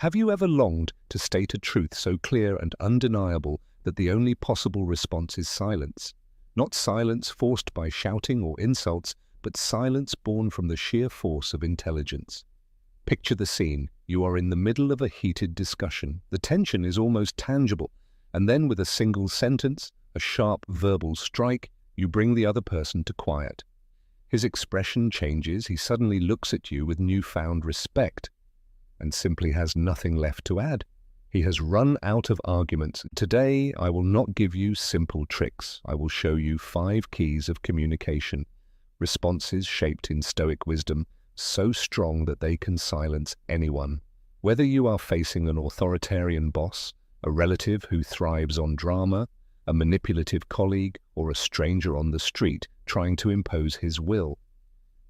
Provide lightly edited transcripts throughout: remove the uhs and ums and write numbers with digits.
Have you ever longed to state a truth so clear and undeniable that the only possible response is silence? Not silence forced by shouting or insults, but silence born from the sheer force of intelligence. Picture the scene. You are in the middle of a heated discussion. The tension is almost tangible, and then with a single sentence, a sharp verbal strike, you bring the other person to quiet. His expression changes. He suddenly looks at you with newfound respect and simply has nothing left to add. He has run out of arguments. Today, I will not give you simple tricks. I will show you 5 keys of communication, responses shaped in Stoic wisdom, so strong that they can silence anyone. Whether you are facing an authoritarian boss, a relative who thrives on drama, a manipulative colleague, or a stranger on the street trying to impose his will,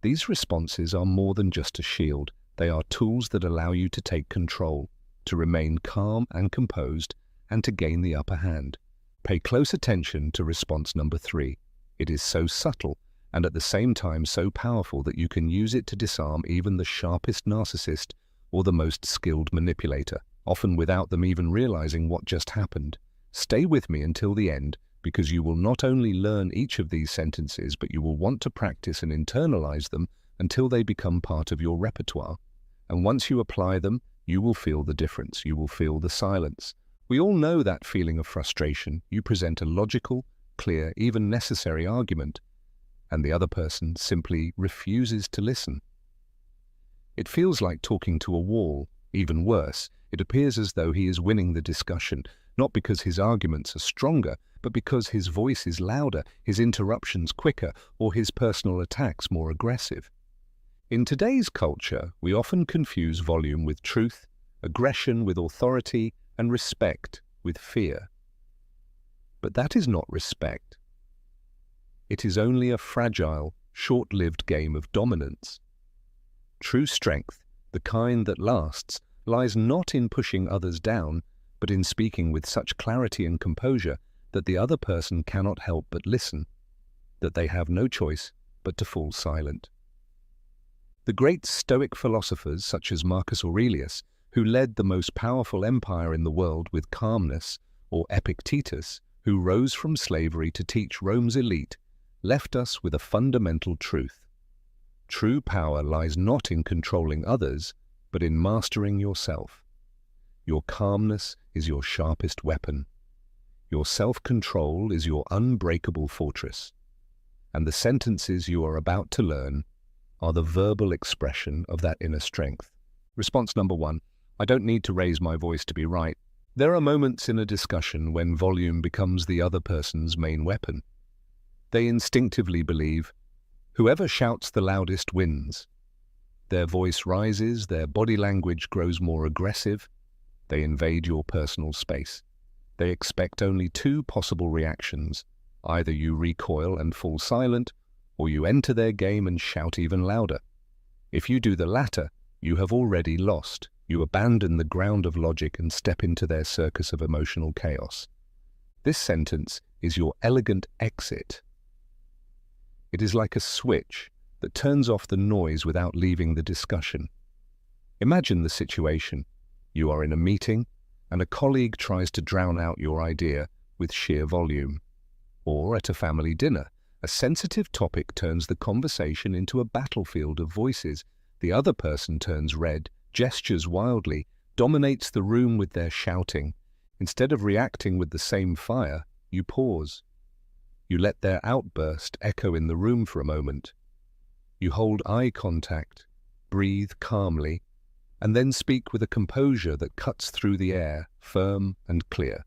these responses are more than just a shield. They are tools that allow you to take control, to remain calm and composed, and to gain the upper hand. Pay close attention to response number 3. It is so subtle and at the same time so powerful that you can use it to disarm even the sharpest narcissist or the most skilled manipulator, often without them even realizing what just happened. Stay with me until the end, because you will not only learn each of these sentences, but you will want to practice and internalize them until they become part of your repertoire. And once you apply them, you will feel the difference. You will feel the silence. We all know that feeling of frustration. You present a logical, clear, even necessary argument, and the other person simply refuses to listen. It feels like talking to a wall. Even worse, it appears as though he is winning the discussion, not because his arguments are stronger, but because his voice is louder, his interruptions quicker, or his personal attacks more aggressive. In today's culture, we often confuse volume with truth, aggression with authority, and respect with fear. But that is not respect. It is only a fragile, short-lived game of dominance. True strength, the kind that lasts, lies not in pushing others down, but in speaking with such clarity and composure that the other person cannot help but listen, that they have no choice but to fall silent. The great Stoic philosophers such as Marcus Aurelius, who led the most powerful empire in the world with calmness, or Epictetus, who rose from slavery to teach Rome's elite, left us with a fundamental truth. True power lies not in controlling others, but in mastering yourself. Your calmness is your sharpest weapon. Your self-control is your unbreakable fortress. And the sentences you are about to learn are the verbal expression of that inner strength. Response number 1. I don't need to raise my voice to be right. There are moments in a discussion when volume becomes the other person's main weapon. They instinctively believe, whoever shouts the loudest wins. Their voice rises, their body language grows more aggressive. They invade your personal space. They expect only 2 possible reactions. Either you recoil and fall silent, or you enter their game and shout even louder. If you do the latter, you have already lost. You abandon the ground of logic and step into their circus of emotional chaos. This sentence is your elegant exit. It is like a switch that turns off the noise without leaving the discussion. Imagine the situation. You are in a meeting, and a colleague tries to drown out your idea with sheer volume. Or at a family dinner, a sensitive topic turns the conversation into a battlefield of voices. The other person turns red, gestures wildly, dominates the room with their shouting. Instead of reacting with the same fire, you pause. You let their outburst echo in the room for a moment. You hold eye contact, breathe calmly, and then speak with a composure that cuts through the air, firm and clear.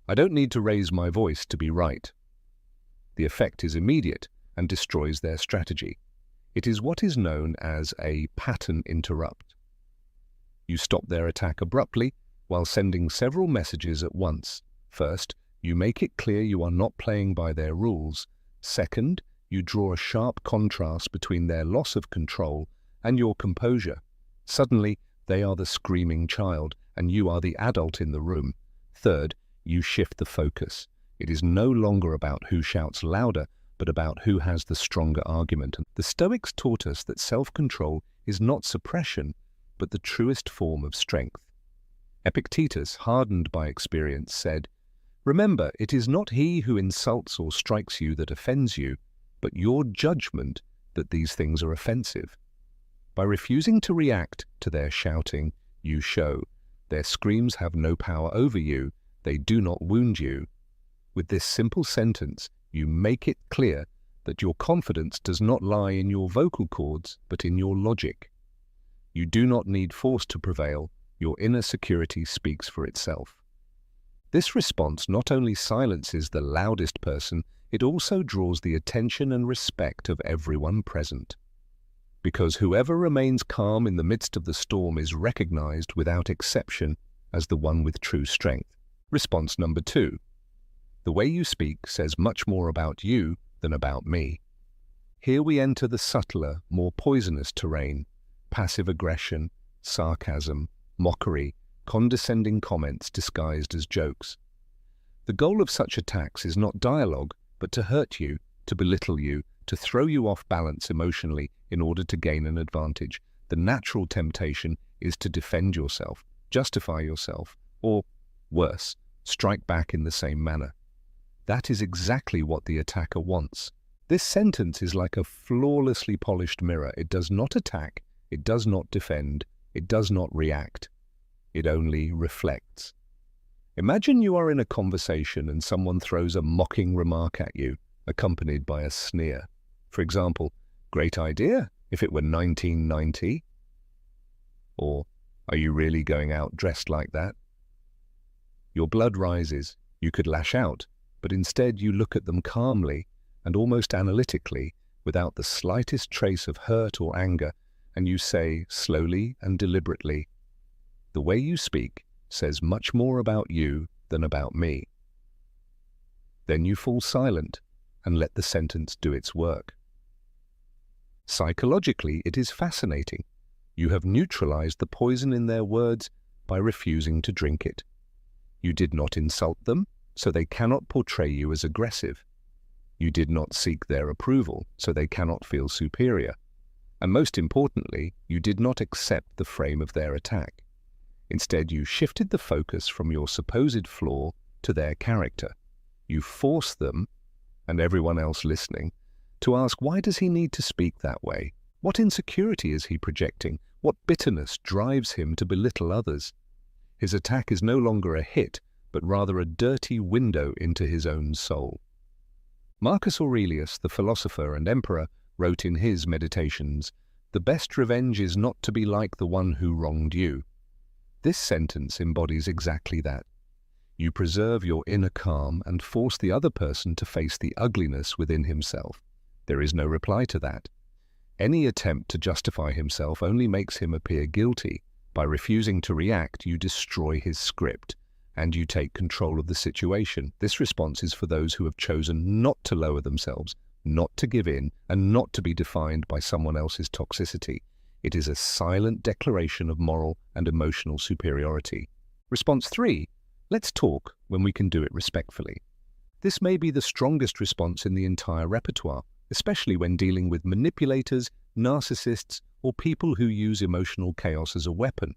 I don't need to raise my voice to be right. The effect is immediate and destroys their strategy. It is what is known as a pattern interrupt. You stop their attack abruptly while sending several messages at once. First, you make it clear you are not playing by their rules. Second, you draw a sharp contrast between their loss of control and your composure. Suddenly, they are the screaming child, and you are the adult in the room. Third, you shift the focus. It is no longer about who shouts louder, but about who has the stronger argument. The Stoics taught us that self-control is not suppression, but the truest form of strength. Epictetus, hardened by experience, said, "Remember, it is not he who insults or strikes you that offends you, but your judgment that these things are offensive. By refusing to react to their shouting, you show their screams have no power over you, they do not wound you." With this simple sentence, you make it clear that your confidence does not lie in your vocal cords, but in your logic. You do not need force to prevail, your inner security speaks for itself. This response not only silences the loudest person, it also draws the attention and respect of everyone present. Because whoever remains calm in the midst of the storm is recognized without exception as the one with true strength. Response number 2. The way you speak says much more about you than about me. Here we enter the subtler, more poisonous terrain: passive aggression, sarcasm, mockery, condescending comments disguised as jokes. The goal of such attacks is not dialogue, but to hurt you, to belittle you, to throw you off balance emotionally in order to gain an advantage. The natural temptation is to defend yourself, justify yourself, or, worse, strike back in the same manner. That is exactly what the attacker wants. This sentence is like a flawlessly polished mirror. It does not attack, it does not defend, it does not react. It only reflects. Imagine you are in a conversation and someone throws a mocking remark at you, accompanied by a sneer. For example, "Great idea, if it were 1990. Or, "Are you really going out dressed like that?" Your blood rises. You could lash out, but instead you look at them calmly and almost analytically, without the slightest trace of hurt or anger, and you say, slowly and deliberately, "The way you speak says much more about you than about me." Then you fall silent and let the sentence do its work. Psychologically, it is fascinating. You have neutralized the poison in their words by refusing to drink it. You did not insult them, so they cannot portray you as aggressive. You did not seek their approval, so they cannot feel superior. And most importantly, you did not accept the frame of their attack. Instead, you shifted the focus from your supposed flaw to their character. You forced them, and everyone else listening, to ask, why does he need to speak that way? What insecurity is he projecting? What bitterness drives him to belittle others? His attack is no longer a hit, but rather a dirty window into his own soul. Marcus Aurelius, the philosopher and emperor, wrote in his Meditations, "The best revenge is not to be like the one who wronged you." This sentence embodies exactly that. You preserve your inner calm and force the other person to face the ugliness within himself. There is no reply to that. Any attempt to justify himself only makes him appear guilty. By refusing to react, you destroy his script, and you take control of the situation. This response is for those who have chosen not to lower themselves, not to give in, and not to be defined by someone else's toxicity. It is a silent declaration of moral and emotional superiority. Response 3. Let's talk when we can do it respectfully. This may be the strongest response in the entire repertoire, especially when dealing with manipulators, narcissists, or people who use emotional chaos as a weapon.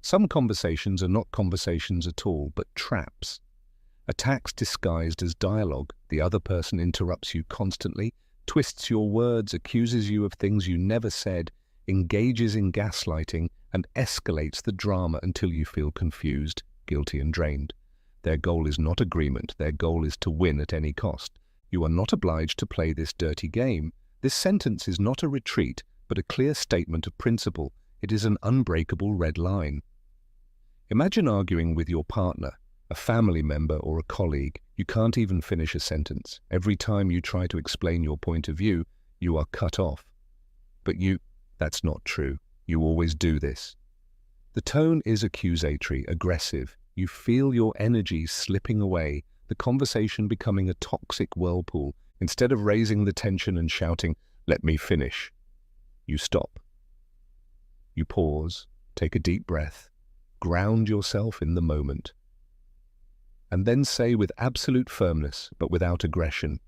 Some conversations are not conversations at all, but traps. Attacks disguised as dialogue. The other person interrupts you constantly, twists your words, accuses you of things you never said, engages in gaslighting, and escalates the drama until you feel confused, guilty, and drained. Their goal is not agreement. Their goal is to win at any cost. You are not obliged to play this dirty game. This sentence is not a retreat, but a clear statement of principle. It is an unbreakable red line. Imagine arguing with your partner, a family member, or a colleague. You can't even finish a sentence. Every time you try to explain your point of view, you are cut off. But that's not true. You always do this. The tone is accusatory, aggressive. You feel your energy slipping away, the conversation becoming a toxic whirlpool. Instead of raising the tension and shouting, "Let me finish," you stop. You pause, take a deep breath, ground yourself in the moment, and then say with absolute firmness, but without aggression,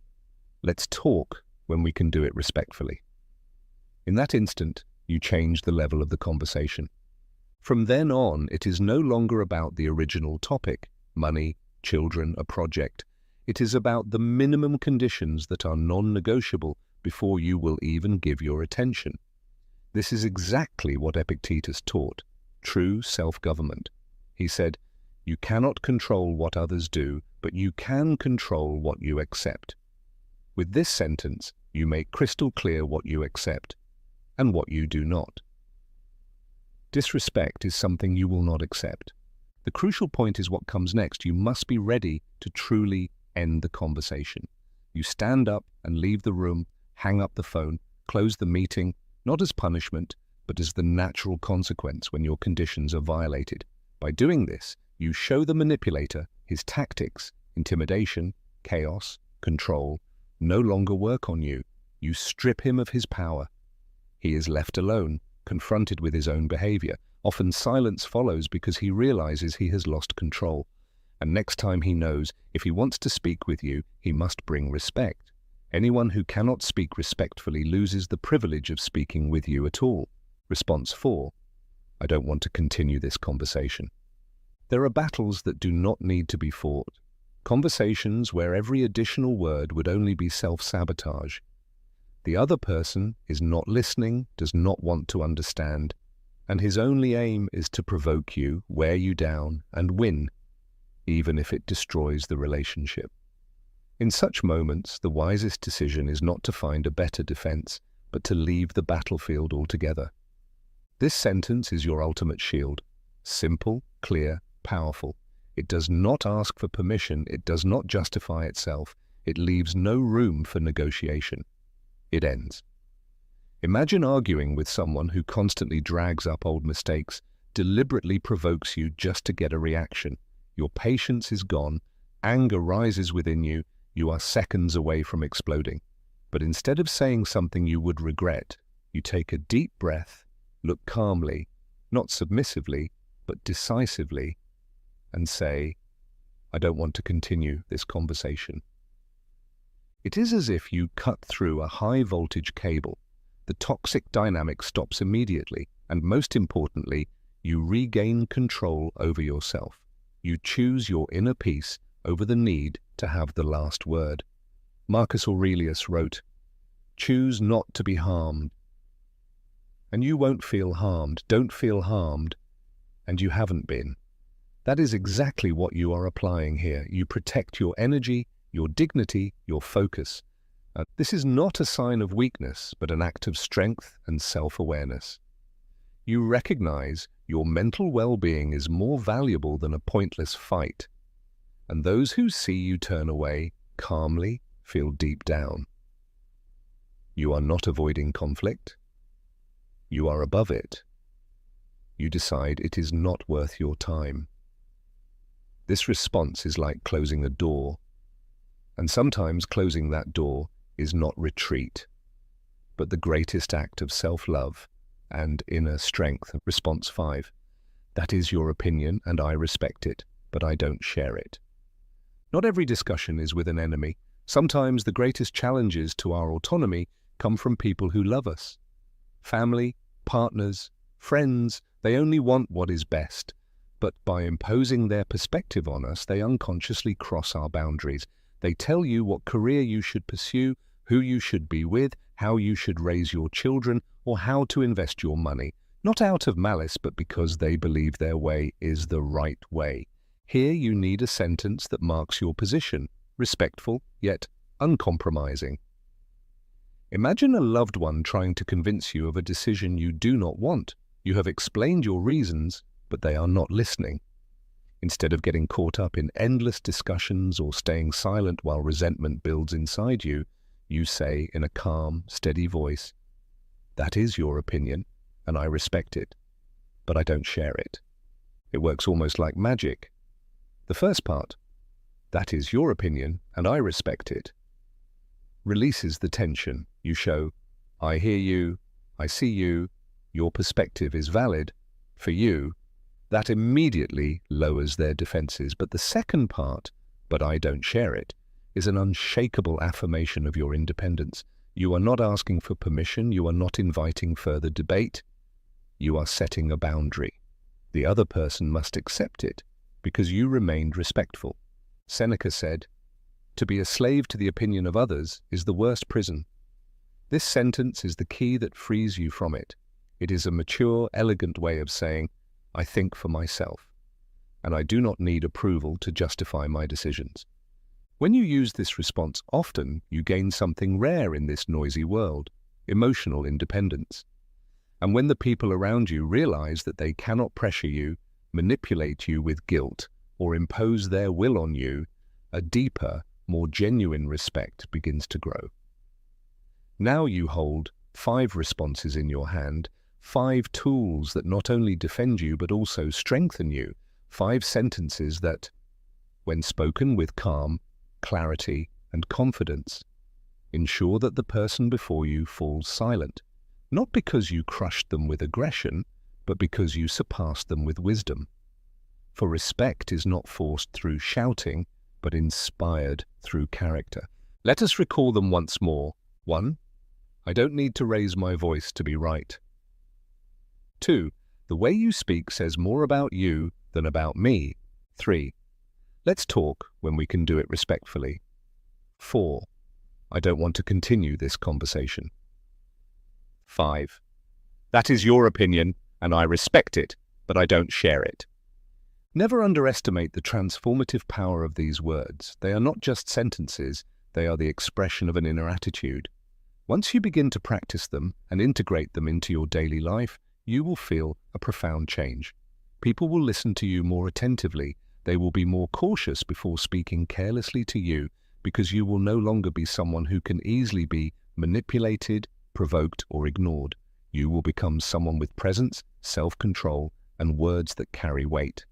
"Let's talk when we can do it respectfully." In that instant, you change the level of the conversation. From then on, it is no longer about the original topic, money, children, a project. It is about the minimum conditions that are non-negotiable before you will even give your attention. This is exactly what Epictetus taught, true self-government. He said, "You cannot control what others do, but you can control what you accept." With this sentence, you make crystal clear what you accept and what you do not. Disrespect is something you will not accept. The crucial point is what comes next. You must be ready to truly end the conversation. You stand up and leave the room, hang up the phone, close the meeting, not as punishment, but as the natural consequence when your conditions are violated. By doing this, you show the manipulator his tactics, intimidation, chaos, control, no longer work on you. You strip him of his power. He is left alone, confronted with his own behavior. Often silence follows because he realizes he has lost control. And next time he knows, if he wants to speak with you, he must bring respect. Anyone who cannot speak respectfully loses the privilege of speaking with you at all. Response 4. I don't want to continue this conversation. There are battles that do not need to be fought. Conversations where every additional word would only be self-sabotage. The other person is not listening, does not want to understand, and his only aim is to provoke you, wear you down, and win, even if it destroys the relationship. In such moments, the wisest decision is not to find a better defense, but to leave the battlefield altogether. This sentence is your ultimate shield. Simple, clear, powerful. It does not ask for permission, it does not justify itself, it leaves no room for negotiation. It ends. Imagine arguing with someone who constantly drags up old mistakes, deliberately provokes you just to get a reaction. Your patience is gone, anger rises within you, you are seconds away from exploding. But instead of saying something you would regret, you take a deep breath, look calmly, not submissively, but decisively, and say, I don't want to continue this conversation. It is as if you cut through a high-voltage cable. The toxic dynamic stops immediately, and most importantly, you regain control over yourself. You choose your inner peace over the need to have the last word. Marcus Aurelius wrote, "Choose not to be harmed, and you won't feel harmed. Don't feel harmed, and you haven't been." That is exactly what you are applying here. You protect your energy, your dignity, your focus. This is not a sign of weakness, but an act of strength and self-awareness. You recognize your mental well-being is more valuable than a pointless fight, and those who see you turn away calmly feel deep down. You are not avoiding conflict. You are above it. You decide it is not worth your time. This response is like closing a door, and sometimes closing that door is not retreat, but the greatest act of self-love and inner strength. Response 5. That is your opinion, and I respect it, but I don't share it. Not every discussion is with an enemy. Sometimes the greatest challenges to our autonomy come from people who love us. Family, partners, friends, they only want what is best. But by imposing their perspective on us, they unconsciously cross our boundaries. They tell you what career you should pursue, who you should be with, how you should raise your children, or how to invest your money. Not out of malice, but because they believe their way is the right way. Here you need a sentence that marks your position, respectful, yet uncompromising. Imagine a loved one trying to convince you of a decision you do not want. You have explained your reasons, but they are not listening. Instead of getting caught up in endless discussions or staying silent while resentment builds inside you, you say in a calm, steady voice, "That is your opinion, and I respect it, but I don't share it." It works almost like magic. The first part, "That is your opinion, and I respect it," releases the tension. You show, "I hear you, I see you, your perspective is valid for you." That immediately lowers their defenses. But the second part, "but I don't share it," is an unshakable affirmation of your independence. You are not asking for permission, you are not inviting further debate, you are setting a boundary. The other person must accept it because you remained respectful. Seneca said, "To be a slave to the opinion of others is the worst prison." This sentence is the key that frees you from it. It is a mature, elegant way of saying, "I think for myself, and I do not need approval to justify my decisions." When you use this response often, you gain something rare in this noisy world: emotional independence. And when the people around you realize that they cannot pressure you, manipulate you with guilt, or impose their will on you, a deeper, more genuine respect begins to grow. Now you hold 5 responses in your hand, 5 tools that not only defend you but also strengthen you, 5 sentences that, when spoken with calm, clarity, and confidence, ensure that the person before you falls silent, not because you crushed them with aggression, but because you surpassed them with wisdom. For respect is not forced through shouting, but inspired through character. Let us recall them once more. 1. I don't need to raise my voice to be right. 2. The way you speak says more about you than about me. 3. Let's talk when we can do it respectfully. 4. I don't want to continue this conversation. 5. That is your opinion, and I respect it, but I don't share it. Never underestimate the transformative power of these words. They are not just sentences, they are the expression of an inner attitude. Once you begin to practice them and integrate them into your daily life, you will feel a profound change. People will listen to you more attentively. They will be more cautious before speaking carelessly to you, because you will no longer be someone who can easily be manipulated, provoked, or ignored. You will become someone with presence, self-control, and words that carry weight.